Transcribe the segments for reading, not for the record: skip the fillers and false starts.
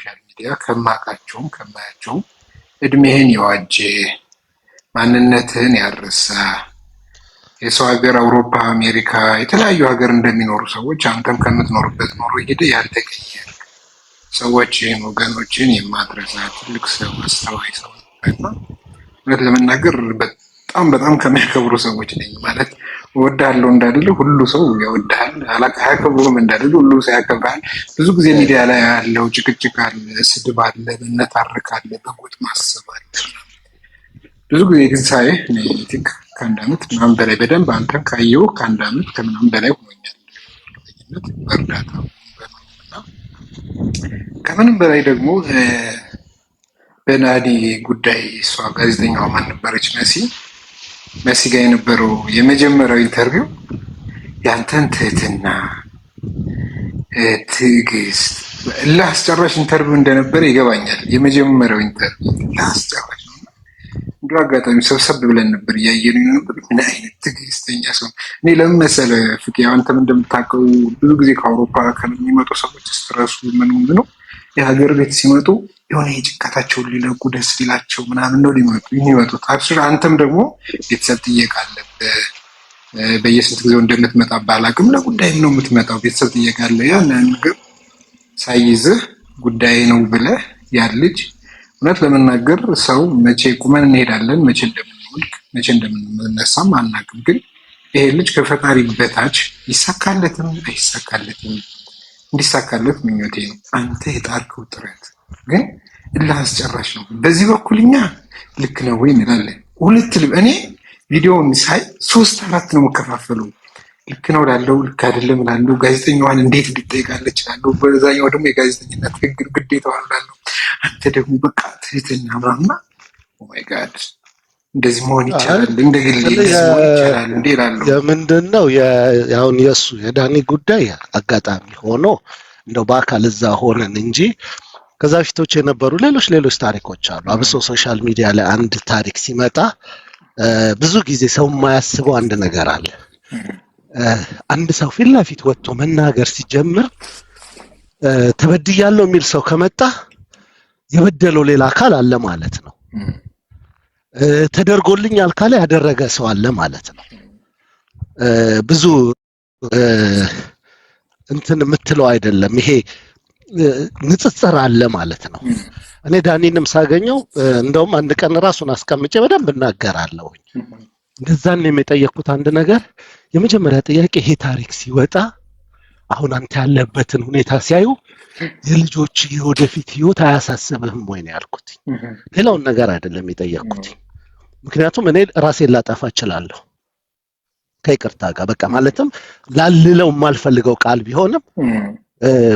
በሶሻል ሚዲያ ከማውቃቸውም ከማያቸውም እድሜህን የዋጀ ማንነትህን ያረሳ የሰው ሀገር አውሮፓ፣ አሜሪካ የተለያዩ ሀገር እንደሚኖሩ ሰዎች አንተም ከምትኖርበት ኖሮ ሄደህ ያልተቀየርክ ሰዎችን ወገኖችን የማትረሳ ትልቅ ሰው አስተዋይ ሰው እና እውነት ለመናገር በጣም ከሚያከብሩ ሰዎች ነኝ። ማለት እወድሃለሁ እንዳልል ሁሉ ሰው ያወድሃል፣ አያከብሩም እንዳልል ሁሉ ሰው ያከብራል። ብዙ ጊዜ ሚዲያ ላይ ያለው ጭቅጭቅ አለ፣ ስድብ አለ፣ መነታረክ አለ፣ በጎጥ ማሰብ አለ። ብዙ ጊዜ ግን ሳይህ ቲንክ ከአንድ ዓመት ምናምን በላይ በደንብ አንተን ካየው ከአንድ ዓመት ከምናምን በላይ ሆኖኛል በእርዳታ እና ከምንም በላይ ደግሞ በናዲ ጉዳይ እሷ ጋዜጠኛዋ ማን ነበረች? መሲ ጋር የነበረው የመጀመሪያው ኢንተርቪው ያንተን ትህትና፣ ትዕግስት ለአስጨራሽ ኢንተርቪው እንደነበረ ይገባኛል። የመጀመሪያው ኢንተርቪው ለአስጨራሽ ነው። እንዲሁ አጋጣሚ ሰብሰብ ብለን ነበር እያየን ነበር። ምን አይነት ትዕግስተኛ ሰው! እኔ ለምን መሰለህ ፍቄ፣ አንተም እንደምታውቀው ብዙ ጊዜ ከአውሮፓ ከሚመጡ ሰዎች ስትረሱ ምን ነው የሀገር ቤት ሲመጡ የሆነ የጭንቀታቸውን ሊለቁ ደስ ሊላቸው ምናምን ነው የሚመጡት። አብሽር አንተም ደግሞ ቤተሰብ ጥየቃ አለብህ። በየስንት ጊዜው እንደምትመጣ ባላቅም ለጉዳይም ነው የምትመጣው። ቤተሰብ ጥየቃ አለ። ያን ነገር ሳይዝህ ጉዳይ ነው ብለህ ያን ልጅ እውነት ለመናገር ሰው መቼ ቁመን እንሄዳለን፣ መቼ እንደምንወድቅ፣ መቼ እንደምንነሳም አናውቅም። ግን ይሄ ልጅ ከፈጣሪ በታች ይሳካለትም አይሳካለትም እንዲሳካለት ምኞቴ ነው። አንተ የጣርከው ጥረት ግን እልህ አስጨራሽ ነው። በዚህ በኩል እኛ ልክ ነው ወይ እንላለን። እኔ ቪዲዮውን ሳይ 3-4 ነው የምከፋፈለው። ልክ ነው ላለው፣ ልክ አይደለም ላለው፣ ጋዜጠኛዋን እንዴት እንድትጠይቃለች ላለው፣ በዛኛው ደግሞ የጋዜጠኝነት ህግ ግዴታዋን ላለው፣ አንተ ደግሞ በቃ ትህትና ምናምና ኦማይ ጋድ እንደዚህ መሆን ይቻላል፣ እንደ ግል መሆን ይቻላል እንዴ ላለው። የምንድን ነው አሁን የእሱ የዳኒ ጉዳይ አጋጣሚ ሆኖ እንደው በአካል እዛ ሆነን እንጂ ከዛ ፊቶች የነበሩ ሌሎች ታሪኮች አሉ። አብሶ ሶሻል ሚዲያ ላይ አንድ ታሪክ ሲመጣ ብዙ ጊዜ ሰው የማያስበው አንድ ነገር አለ። አንድ ሰው ፊት ለፊት ወጥቶ መናገር ሲጀምር ተበድያለሁ የሚል ሰው ከመጣ የበደለው ሌላ አካል አለ ማለት ነው። ተደርጎልኛል ካለ ያደረገ ሰው አለ ማለት ነው። ብዙ እንትን የምትለው አይደለም። ይሄ ንጽጽር አለ ማለት ነው። እኔ ዳኒንም ሳገኘው እንደውም አንድ ቀን ራሱን አስቀምጬ በደንብ እናገራለሁ። እንደዛን የጠየቅኩት አንድ ነገር የመጀመሪያ ጥያቄ ይሄ ታሪክ ሲወጣ አሁን አንተ ያለበትን ሁኔታ ሲያዩ የልጆች የወደፊት ህይወት አያሳስብህም ወይ ነው ያልኩት። ሌላውን ነገር አይደለም የጠየቅኩት። ምክንያቱም እኔ ራሴን ላጠፋ እችላለሁ ከይቅርታ ጋር በቃ ማለትም ላልለው የማልፈልገው ቃል ቢሆንም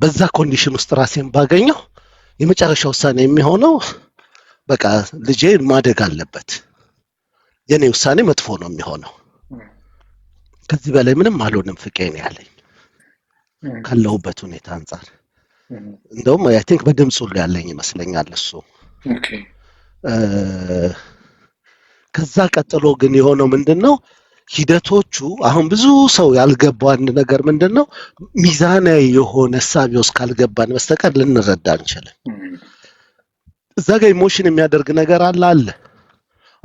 በዛ ኮንዲሽን ውስጥ ራሴን ባገኘው የመጨረሻ ውሳኔ የሚሆነው በቃ ልጄ ማደግ አለበት። የኔ ውሳኔ መጥፎ ነው የሚሆነው። ከዚህ በላይ ምንም አልሆንም ፍቄ ነው ያለኝ ካለሁበት ሁኔታ አንፃር። እንደውም አይ ቲንክ በድምፁ ላይ ያለኝ ይመስለኛል እሱ። ከዛ ቀጥሎ ግን የሆነው ምንድነው ሂደቶቹ አሁን ብዙ ሰው ያልገባው አንድ ነገር ምንድነው ሚዛናዊ የሆነ ሳቢ ውስጥ ካልገባን በስተቀር ልንረዳ አንችልም። እዛ ጋር ኢሞሽን የሚያደርግ ነገር አለ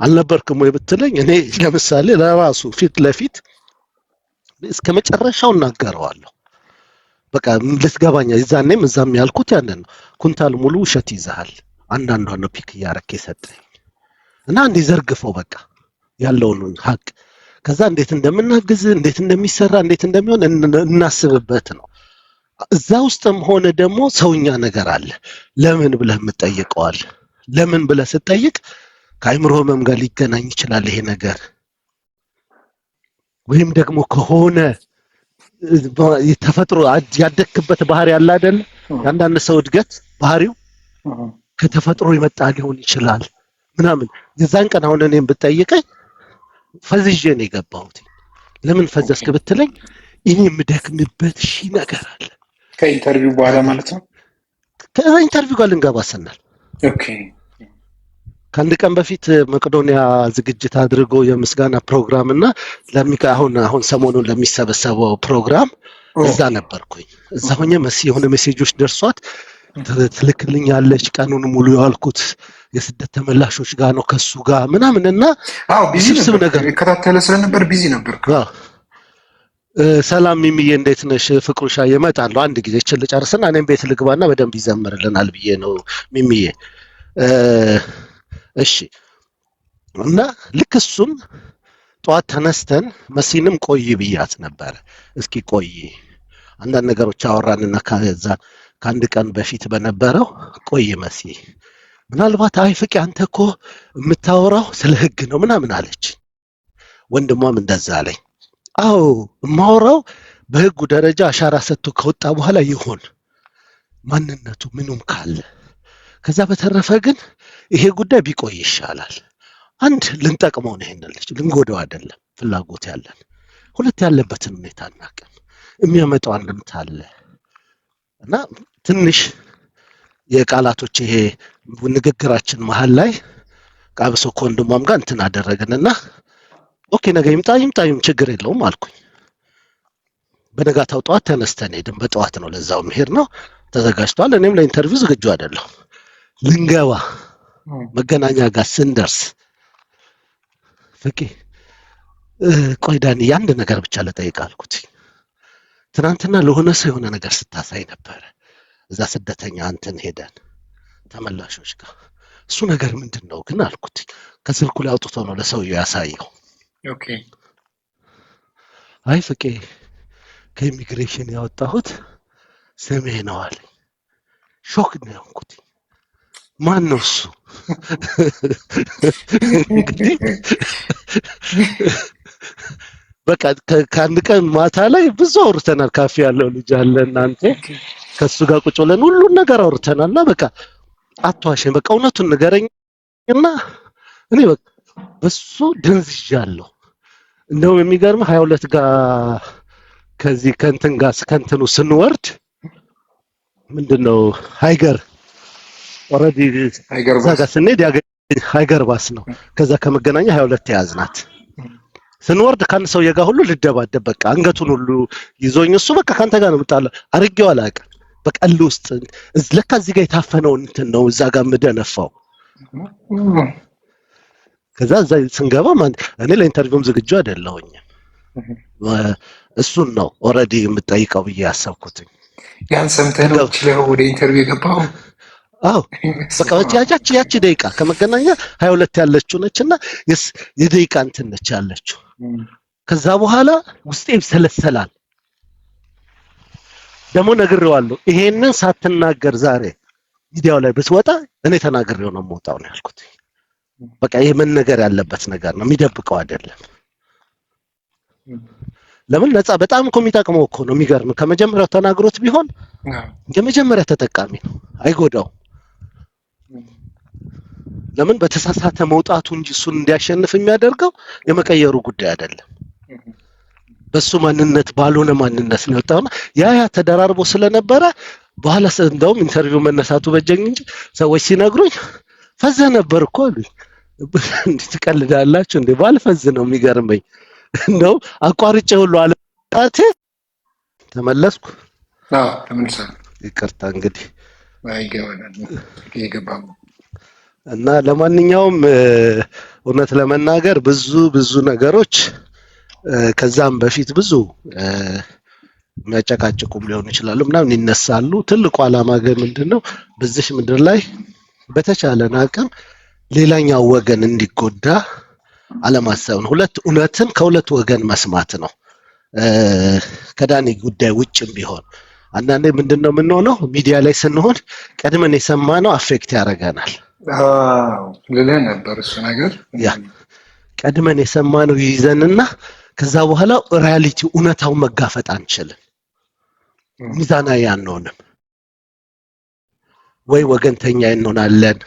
አልነበርክም ወይ ብትለኝ እኔ ለምሳሌ ለራሱ ፊት ለፊት እስከ መጨረሻው እናገረዋለሁ። በቃ ልትገባኛ እዛኔም እዛም ያልኩት ያንን ነው። ኩንታል ሙሉ ውሸት ይዛል አንዳንዷን ነው ፒክ ያረከ ሰጠኝ እና እንዴ ዘርግፈው በቃ ያለውን ሀቅ ከዛ እንዴት እንደምናግዝ እንዴት እንደሚሰራ እንዴት እንደሚሆን እናስብበት ነው። እዛ ውስጥም ሆነ ደግሞ ሰውኛ ነገር አለ። ለምን ብለህ የምትጠይቀዋል? ለምን ብለህ ስትጠይቅ ከአይምሮ ህመም ጋር ሊገናኝ ይችላል ይሄ ነገር። ወይም ደግሞ ከሆነ የተፈጥሮ ያደክበት ባህሪ ያለ አይደል? አንዳንድ ሰው እድገት ባህሪው ከተፈጥሮ የመጣ ሊሆን ይችላል ምናምን። የዛን ቀን አሁን እኔም ብትጠይቀኝ ፈዝዤ ነው የገባሁት። ለምን ፈዘስክ ብትለኝ እኔ የምደክምበት ነገር አለ። ከኢንተርቪው በኋላ ማለት ነው። ከኢንተርቪው ጋር ልንገባ ስናል ኦኬ ከአንድ ቀን በፊት መቄዶንያ ዝግጅት አድርጎ የምስጋና ፕሮግራም እና አሁን ሰሞኑን ለሚሰበሰበው ፕሮግራም እዛ ነበርኩኝ። እዛ ሆኜ የሆነ ሜሴጆች ደርሷት ትልክልኛለች። ቀኑን ሙሉ የዋልኩት የስደት ተመላሾች ጋር ነው ከሱ ጋር ምናምንና ቢዚ ውስብስብ ነበር ነገር የከታተለ ስለነበር ቢዚ ነበር። ሰላም ሚሚዬ እንዴት ነሽ? ፍቅሩሻ እመጣለሁ አንድ ጊዜ ችል ጨርስና እኔም ቤት ልግባና በደንብ ይዘምርልናል ብዬ ነው ሚሚዬ። እሺ። እና ልክ እሱን ጠዋት ተነስተን መሲንም ቆይ ብያት ነበረ። እስኪ ቆይ አንዳንድ ነገሮች አወራንና ከዛ ከአንድ ቀን በፊት በነበረው ቆይ መሲ ምናልባት አይ ፍቄ አንተ እኮ የምታወራው ስለ ህግ ነው ምናምን አለች። ወንድሟም እንደዛ አለኝ። አዎ የማወራው በህጉ ደረጃ አሻራ ሰጥቶ ከወጣ በኋላ ይሆን ማንነቱ ምኑም ካለ፣ ከዛ በተረፈ ግን ይሄ ጉዳይ ቢቆይ ይሻላል። አንድ ልንጠቅመው ነው ይሄንን ልጅ ልንጎዳው አይደለም ፍላጎት ያለን፣ ሁለት ያለበትን ሁኔታ እናቀም የሚያመጣው አንድምታ አለ እና ትንሽ የቃላቶች ይሄ ንግግራችን መሀል ላይ ቃብሶ ከወንድሟም ጋር እንትን አደረግንና ኦኬ ነገ ይምጣም ችግር የለውም አልኩኝ። በነጋታው ጠዋት ተነስተን ሄድን። በጠዋት ነው ለዛው መሄድ ነው ተዘጋጅቷል። እኔም ለኢንተርቪው ዝግጁ አይደለሁ። ልንገባ መገናኛ ጋር ስንደርስ ፍቄ ቆይ ዳኒ አንድ ነገር ብቻ ልጠይቅ አልኩት። ትናንትና ለሆነ ሰው የሆነ ነገር ስታሳይ ነበረ እዛ ስደተኛ እንትን ሄደን ተመላሾች ጋር እሱ ነገር ምንድን ነው ግን አልኩት። ከስልኩ ላይ አውጥቶ ነው ለሰውየው ያሳየው። ኦኬ አይ ፍቄ ከኢሚግሬሽን ያወጣሁት ስሜ ነው አለኝ። ሾክ ነው ያንኩት። ማን ነው እሱ? እንግዲህ በቃ ከአንድ ቀን ማታ ላይ ብዙ አውርተናል። ካፌ ያለው ልጅ አለ እናንተ ከሱ ጋር ቁጭ ብለን ሁሉን ነገር አውርተናልና በቃ አትዋሽኝ፣ በቃ እውነቱን ንገረኝና እኔ በቃ በሱ ደንዝዣለሁ። እንደውም የሚገርም 22 ጋር ከዚህ ከንትን ጋር ከንትኑ ስንወርድ ምንድነው ሃይገር ኦሬዲ እዛ ጋር ስንሄድ ሃይገር ባስ ነው። ከዛ ከመገናኛ 22 ያዝናት ስንወርድ ከአንድ ሰውዬ ጋር ሁሉ ልደባደብ በቃ አንገቱን ሁሉ ይዞኝ እሱ በቃ ካንተ ጋር ነው የምጣለው አርጌው አላውቅም። በቀል ውስጥ ለካ እዚህ ጋር የታፈነው እንትን ነው እዛ ጋር ምደነፋው። ከዛ እዛ ስንገባ እኔ ለኢንተርቪውም ዝግጁ አይደለሁኝም። እሱን ነው ኦሬዲ የምጠይቀው ብዬ ያሰብኩትኝ። ያን ሰምተህ ነው ችለው ወደ ኢንተርቪው የገባው? አዎ በቃ ያቺ ደቂቃ ከመገናኛ 22 ያለችው ነችና የደቂቃ እንትን ነች ያለችው። ከዛ በኋላ ውስጤ ይሰለሰላል። ደግሞ ነግሬዋለሁ፣ ይሄንን ሳትናገር ዛሬ ሚዲያው ላይ ብትወጣ እኔ ተናግሬው ነው የምወጣው ነው ያልኩት። በቃ ይሄ መነገር ያለበት ነገር ነው፣ የሚደብቀው አይደለም። ለምን ነፃ በጣም እኮ የሚጠቅመው እኮ ነው። የሚገርም ከመጀመሪያው ተናግሮት ቢሆን የመጀመሪያ ተጠቃሚ ነው፣ አይጎዳው። ለምን በተሳሳተ መውጣቱ እንጂ እሱን እንዲያሸንፍ የሚያደርገው የመቀየሩ ጉዳይ አይደለም። በሱ ማንነት ባልሆነ ማንነት ነው የወጣውና ያ ተደራርቦ ስለነበረ በኋላ እንደውም ኢንተርቪው መነሳቱ በጀኝ እንጂ ሰዎች ሲነግሩኝ ፈዘ ነበር እኮ አሉኝ። እንዴት ትቀልዳላችሁ እንዴ? ባልፈዝ ነው የሚገርመኝ። እንደው አቋርጬ ሁሉ አለጣቴ ተመለስኩ። ተመልሰናል። ይቅርታ እንግዲህ ይገባል። እና ለማንኛውም እውነት ለመናገር ብዙ ነገሮች ከዛም በፊት ብዙ የሚያጨቃጭቁም ሊሆኑ ይችላሉ ምናምን ይነሳሉ። ትልቁ ዓላማ ግን ምንድነው? በዚህ ምድር ላይ በተቻለን አቅም ሌላኛው ወገን እንዲጎዳ አለማሰብ ነው። እውነትን ከሁለት ወገን መስማት ነው። ከዳኒ ጉዳይ ውጭም ቢሆን አንዳንዴ ምንድነው የምንሆነው? ሚዲያ ላይ ስንሆን ቀድመን የሰማነው አፌክት ያደርገናል። ልልህ ነበር እሱ ነገር ያ ቀድመን የሰማነው ይይዘንና ከዛ በኋላ ሪያሊቲ እውነታውን መጋፈጥ አንችልም። ሚዛናዊ አንሆንም ወይ ወገንተኛ እንሆናለን።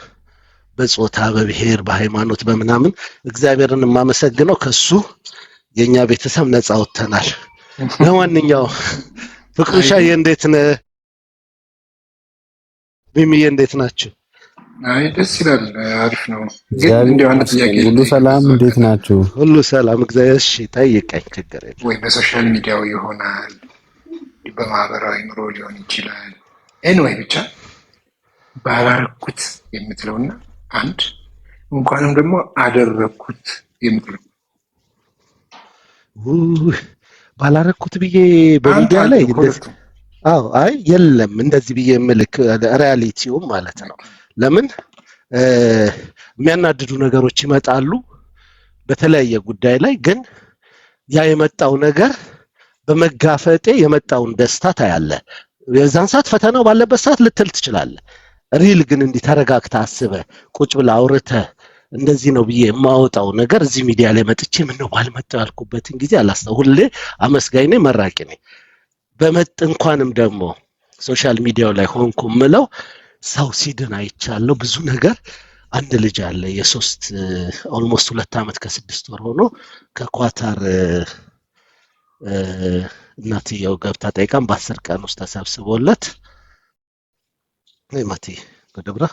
በጾታ በብሔር በሃይማኖት በምናምን እግዚአብሔርን የማመሰግነው ከሱ የኛ ቤተሰብ ነፃ ወጥተናል። ለማንኛውም ፍቅሩሻዬ እንዴት ነህ? ሚሚዬ እንዴት ናችሁ? አይ ደስ ይላል፣ አሪፍ ነው። ሁሉ ሰላም እንዴት ናችሁ? ሁሉ ሰላም እግዚአብሔር። እሺ ጠይቀኝ፣ ችግር የለም። ወይ በሶሻል ሚዲያው ይሆናል፣ በማህበራዊ ኑሮ ሊሆን ይችላል። ኤኒዌይ ብቻ ባላረኩት የምትለውና አንድ እንኳንም ደግሞ አደረኩት የምትለው ባላረኩት ብዬ በሚዲያ ላይ አይ የለም እንደዚህ ብዬ ምልክ ሪያሊቲው ማለት ነው። ለምን የሚያናድዱ ነገሮች ይመጣሉ በተለያየ ጉዳይ ላይ፣ ግን ያ የመጣው ነገር በመጋፈጤ የመጣውን ደስታ ታያለ። የዛን ሰዓት ፈተናው ባለበት ሰዓት ልትል ትችላለህ። ሪል ግን እንዲህ ተረጋግተህ አስበህ ቁጭ ብለህ አውርተህ እንደዚህ ነው ብዬ የማወጣው ነገር እዚህ ሚዲያ ላይ መጥቼ ምነው ባልመጣው ያልኩበትን ጊዜ አላስታውስም። ሁሌ አመስጋኝ ነኝ፣ መራቂ ነኝ። እንኳንም ደግሞ ሶሻል ሚዲያው ላይ ሆንኩ ምለው ሰው ሲድን አይቻለሁ። ብዙ ነገር አንድ ልጅ አለ የሶስት ኦልሞስት 2 ዓመት ከ6 ወር ሆኖ ከኳታር እናትየው ገብታ ጠይቃም በ10 ቀን ውስጥ ተሰብስቦለት ማቲ በደብራ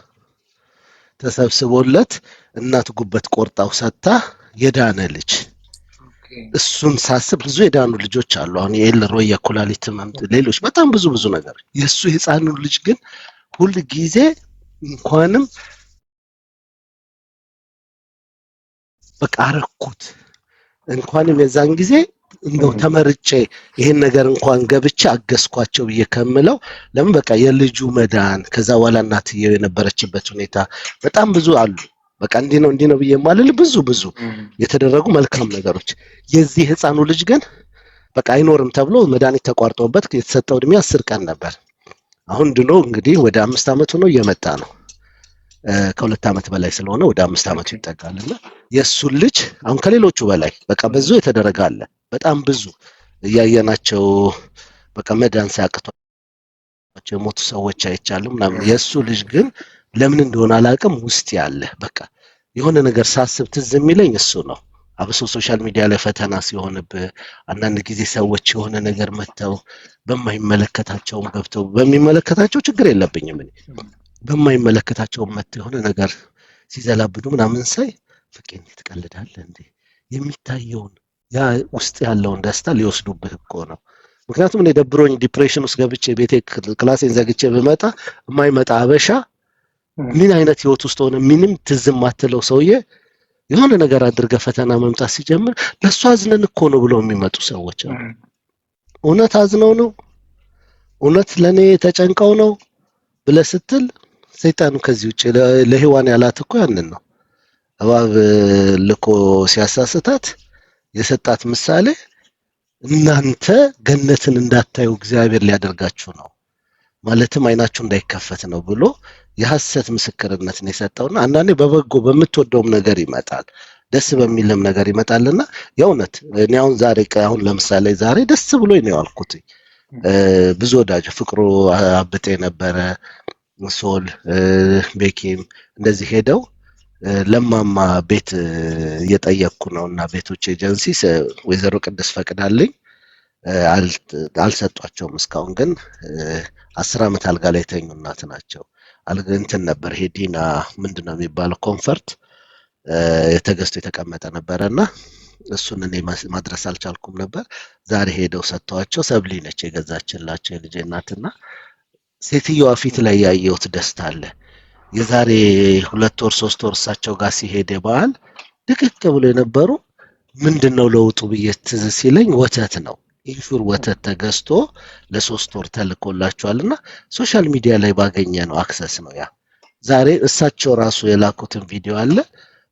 ተሰብስቦለት እናት ጉበት ቆርጣው ሰታ የዳነ ልጅ። እሱን ሳስብ ብዙ የዳኑ ልጆች አሉ። አሁን የኤልሮይ የኩላሊት ህመም፣ ሌሎች በጣም ብዙ ነገር። የሱ የጻኑ ልጅ ግን ሁሉ ጊዜ እንኳንም በቃ አረኩት እንኳንም የዛን ጊዜ እንደው ተመርጬ ይሄን ነገር እንኳን ገብቼ አገዝኳቸው ብዬ ከምለው ለምን በቃ የልጁ መዳን ከዛ በኋላ እናትየው የነበረችበት ሁኔታ በጣም ብዙ አሉ። በቃ እንዲህ ነው ብዬ ማለል ብዙ የተደረጉ መልካም ነገሮች። የዚህ ህፃኑ ልጅ ግን በቃ አይኖርም ተብሎ መድኃኒት ተቋርጦበት የተሰጠው እድሜ 10 ቀን ነበር። አሁን ድኖ እንግዲህ ወደ 5 ዓመት ሆኖ እየመጣ ነው። ከ2 ዓመት በላይ ስለሆነ ወደ 5 ዓመቱ ይጠጋልና የሱን ልጅ አሁን ከሌሎቹ በላይ በቃ ብዙ የተደረገ አለ። በጣም ብዙ እያየናቸው በቃ መዳን ሲያቅቷቸው የሞቱ ሰዎች አይቻልም ምናምን። የሱ ልጅ ግን ለምን እንደሆነ አላውቅም ውስጥ ያለ በቃ የሆነ ነገር ሳስብ ትዝ የሚለኝ እሱ ነው። አብሶ ሶሻል ሚዲያ ላይ ፈተና ሲሆንብህ አንዳንድ ጊዜ ሰዎች የሆነ ነገር መተው በማይመለከታቸውም ገብተው በሚመለከታቸው ችግር የለብኝም እኔ በማይመለከታቸው መተው የሆነ ነገር ሲዘላብዱ ምናምን ሳይ ፍቄ ትቀልዳለህ እንዴ? የሚታየውን ያ ውስጥ ያለውን ደስታ ሊወስዱብህ እኮ ነው። ምክንያቱም እኔ ደብሮኝ ዲፕሬሽን ውስጥ ገብቼ ቤቴ ክላሴን ዘግቼ ብመጣ የማይመጣ አበሻ ምን አይነት ህይወት ውስጥ ሆነ ምንም ትዝም ማትለው ሰውዬ የሆነ ነገር አድርገህ ፈተና መምጣት ሲጀምር ለሱ አዝነን እኮ ነው ብለው የሚመጡ ሰዎች አሉ። እውነት አዝነው ነው? እውነት ለኔ ተጨንቀው ነው ብለህ ስትል ሰይጣኑ ከዚህ ውጭ ለሔዋን ያላት እኮ ያንን ነው። እባብ ልኮ ሲያሳስታት የሰጣት ምሳሌ እናንተ ገነትን እንዳታዩ እግዚአብሔር ሊያደርጋችሁ ነው ማለትም አይናችሁ እንዳይከፈት ነው ብሎ የሐሰት ምስክርነትን የሰጠውና አንዳንዴ በበጎ በምትወደውም ነገር ይመጣል፣ ደስ በሚልም ነገር ይመጣልና የእውነት እኔ አሁን ለምሳሌ ዛሬ ደስ ብሎኝ ነው ያልኩት። ብዙ ወዳጅ ፍቅሩ አብጤ ነበረ፣ ሶል ቤኪም እንደዚህ ሄደው ለማማ ቤት እየጠየቅኩ ነውና ቤቶች ኤጀንሲ ወይዘሮ ቅድስ ፈቅዳልኝ አልሰጧቸውም እስካሁን። ግን 10 ዓመት አልጋ ላይ የተኙ እናት ናቸው። እንትን ነበር ሄዲና ምንድነው የሚባለው ኮንፈርት የተገዝቶ የተቀመጠ ነበረና እሱን እኔ ማድረስ አልቻልኩም ነበር። ዛሬ ሄደው ሰጥተዋቸው ሰብሊ ነች የገዛችላቸው የልጄ እናትና ሴትዮዋ ፊት ላይ ያየሁት ደስታ አለ። የዛሬ 2 ወር 3 ወር እሳቸው ጋር ሲሄድ በዓል ድቅቅ ብሎ የነበሩ ምንድነው ለውጡ ብዬ ትዝ ሲለኝ ወተት ነው። ኢንሹር ወተት ተገዝቶ ለ3 ወር ተልኮላቸዋልና ሶሻል ሚዲያ ላይ ባገኘ ነው አክሰስ ነው ያ። ዛሬ እሳቸው ራሱ የላኩትን ቪዲዮ አለ።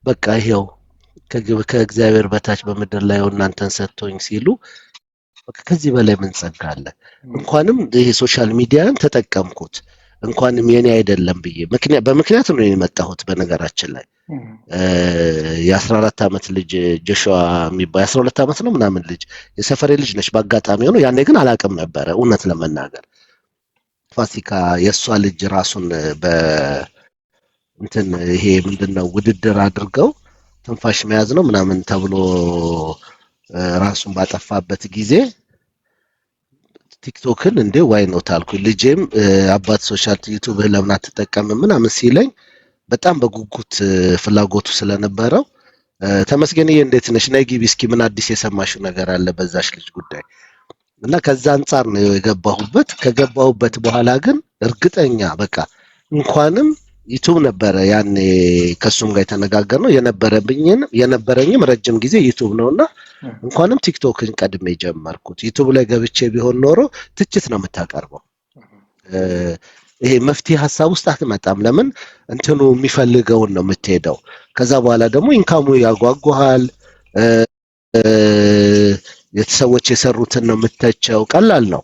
በቃ ይሄው ከእግዚአብሔር በታች በምድር ላይ እናንተን ሰጥቶኝ ሲሉ ከዚህ በላይ ምን ጸጋ አለ? እንኳንም ይሄ ሶሻል ሚዲያን ተጠቀምኩት እንኳንም የኔ አይደለም ብዬ በምክንያት ነው የመጣሁት። በነገራችን ላይ የ14 ዓመት ልጅ ጆሹዋ የሚባል 12 ዓመት ነው ምናምን ልጅ የሰፈሬ ልጅ ነች። በአጋጣሚ ሆኖ ያኔ ግን አላውቅም ነበረ እውነት ለመናገር። ፋሲካ የእሷ ልጅ ራሱን እንትን ይሄ ምንድነው ውድድር አድርገው ትንፋሽ መያዝ ነው ምናምን ተብሎ ራሱን ባጠፋበት ጊዜ ቲክቶክን እንዴ ዋይ ነው ታልኩኝ። ልጄም አባት ሶሻል ዩቲዩብ ለምን አትጠቀምም ምናምን ሲለኝ በጣም በጉጉት ፍላጎቱ ስለነበረው ተመስገንዬ እንዴት ነሽ ነይ ግቢ እስኪ ምን አዲስ የሰማሽው ነገር አለ በዛሽ ልጅ ጉዳይ እና ከዛ አንፃር ነው የገባሁበት። ከገባሁበት በኋላ ግን እርግጠኛ በቃ እንኳንም ዩቲዩብ ነበረ ያኔ ከሱም ጋር የተነጋገርነው የነበረኝም ረጅም ጊዜ ዩቲዩብ ነውና እንኳንም ቲክቶክን ቀድሜ ጀመርኩት። ዩቲዩብ ላይ ገብቼ ቢሆን ኖሮ ትችት ነው የምታቀርበው። ይሄ መፍትሄ ሀሳብ ውስጥ አትመጣም። ለምን እንትኑ የሚፈልገውን ነው የምትሄደው። ከዛ በኋላ ደግሞ ኢንካሙ ያጓጓሃል። ሰዎች የሰሩትን ነው የምተቸው። ቀላል ነው።